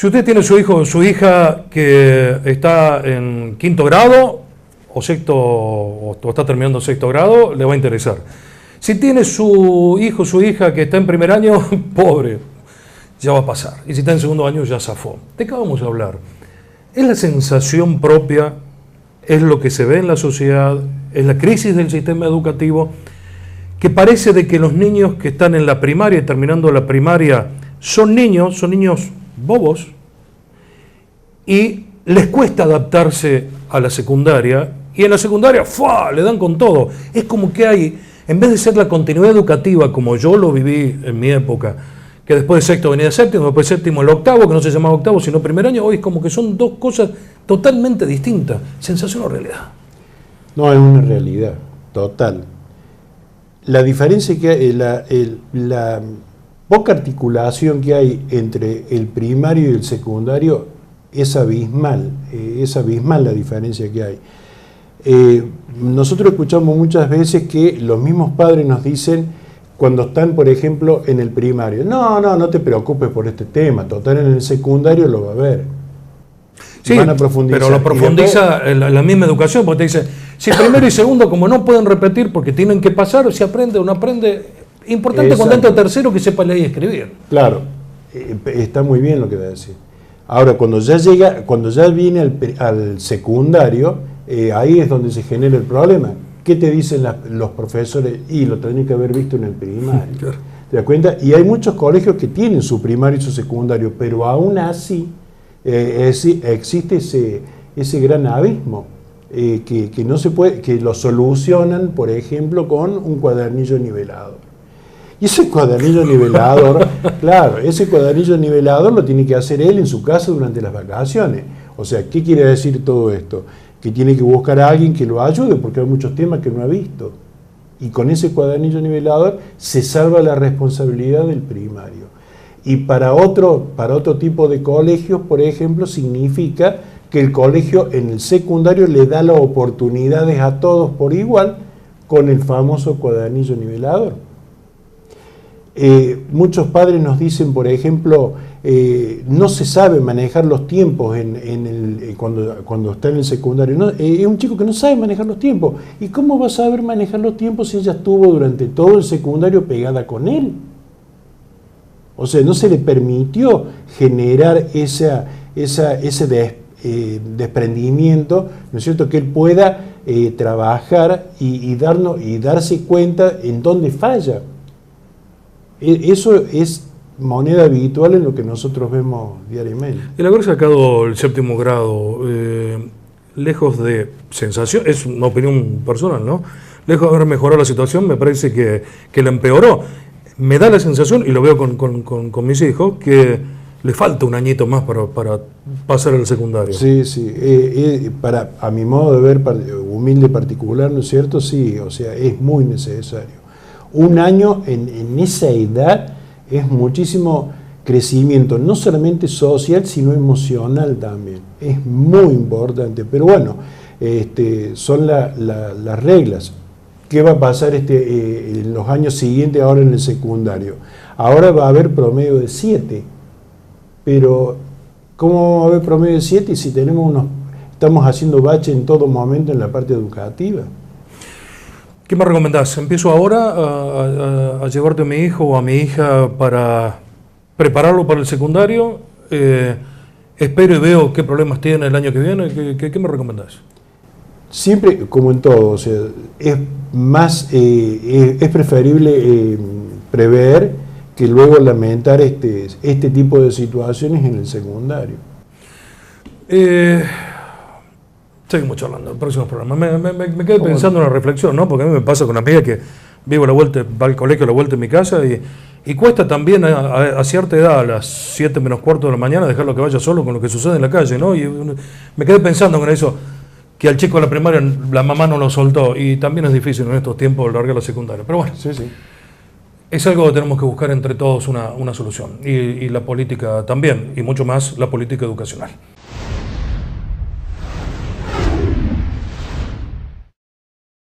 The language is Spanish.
Si usted tiene su hijo o su hija que está en quinto grado o sexto, o está terminando sexto grado, le va a interesar. Si tiene su hijo o su hija que está en primer año, pobre, ya va a pasar. Y si está en segundo año, ya zafó. ¿De qué vamos a hablar? Es la sensación propia, es lo que se ve en la sociedad, es la crisis del sistema educativo, que parece de que los niños que están en la primaria y terminando la primaria son niños bobos, y les cuesta adaptarse a la secundaria, y en la secundaria ¡fua!, le dan con todo. Es como que hay, en vez de ser la continuidad educativa como yo lo viví en mi época, que después de sexto venía séptimo, después de séptimo el octavo, que no se llamaba octavo sino primer año, hoy es como que son dos cosas totalmente distintas, sensación o realidad. No, es una realidad total. La diferencia que hay, la poca articulación que hay entre el primario y el secundario es abismal la diferencia que hay. Nosotros escuchamos muchas veces que los mismos padres nos dicen, cuando están, por ejemplo, en el primario, no te preocupes por este tema, total en el secundario lo va a ver. Sí, van a profundizar, pero lo profundiza después, la misma educación, porque te dice, si primero y segundo, como no pueden repetir porque tienen que pasar, si aprende o no aprende, importante. Exacto. Cuando entra tercero que sepa leer y escribir. Claro, está muy bien lo que va a decir. Ahora, cuando ya viene al secundario, ahí es donde se genera el problema. ¿Qué te dicen los profesores? Y lo tenés que haber visto en el primario. Claro. ¿Te das cuenta? Y hay muchos colegios que tienen su primario y su secundario, pero aún así existe ese gran abismo que no se puede, que lo solucionan, por ejemplo, con un cuadernillo nivelador. Y ese cuadernillo nivelador, claro, ese cuadernillo nivelador lo tiene que hacer él en su casa durante las vacaciones. O sea, ¿qué quiere decir todo esto? Que tiene que buscar a alguien que lo ayude, porque hay muchos temas que no ha visto. Y con ese cuadernillo nivelador se salva la responsabilidad del primario. Y para otro tipo de colegios, por ejemplo, significa que el colegio en el secundario le da las oportunidades a todos por igual con el famoso cuadernillo nivelador. Muchos padres nos dicen, por ejemplo, no se sabe manejar los tiempos cuando está en el secundario. No, es un chico que no sabe manejar los tiempos. ¿Y cómo va a saber manejar los tiempos si ella estuvo durante todo el secundario pegada con él? O sea, no se le permitió generar ese desprendimiento, ¿no es cierto?, que él pueda trabajar y darse cuenta en dónde falla. Eso es moneda habitual en lo que nosotros vemos diariamente. El haber sacado el séptimo grado, lejos de sensación, es una opinión personal, ¿no? Lejos de haber mejorado la situación, me parece que la empeoró. Me da la sensación, y lo veo con mis hijos, que le falta un añito más para pasar al secundario. Sí, a mi modo de ver, humilde particular, ¿no es cierto? Sí, o sea, es muy necesario. Un año en esa edad es muchísimo crecimiento, no solamente social, sino emocional también. Es muy importante, pero bueno, son las reglas. ¿Qué va a pasar en los años siguientes ahora en el secundario? Ahora va a haber promedio de 7, pero ¿cómo va a haber promedio de 7 si estamos haciendo bache en todo momento en la parte educativa? ¿Qué me recomendás? ¿Empiezo ahora a llevarte a mi hijo o a mi hija para prepararlo para el secundario? Espero y veo qué problemas tiene el año que viene. ¿Qué me recomendás? Siempre, como en todo, o sea, es preferible prever que luego lamentar este tipo de situaciones en el secundario. Seguimos charlando en el próximo programa. Me quedé pensando en una reflexión, ¿no? Porque a mí me pasa con una amiga que vivo la vuelta, va al colegio a la vuelta de mi casa y cuesta también a cierta edad, a las 7 menos cuarto de la mañana, dejarlo que vaya solo con lo que sucede en la calle, ¿no? Y me quedé pensando con eso, que al chico de la primaria la mamá no lo soltó, y también es difícil en estos tiempos largar la secundaria. Pero bueno, sí. Es algo que tenemos que buscar entre todos una solución, y la política también, y mucho más la política educacional.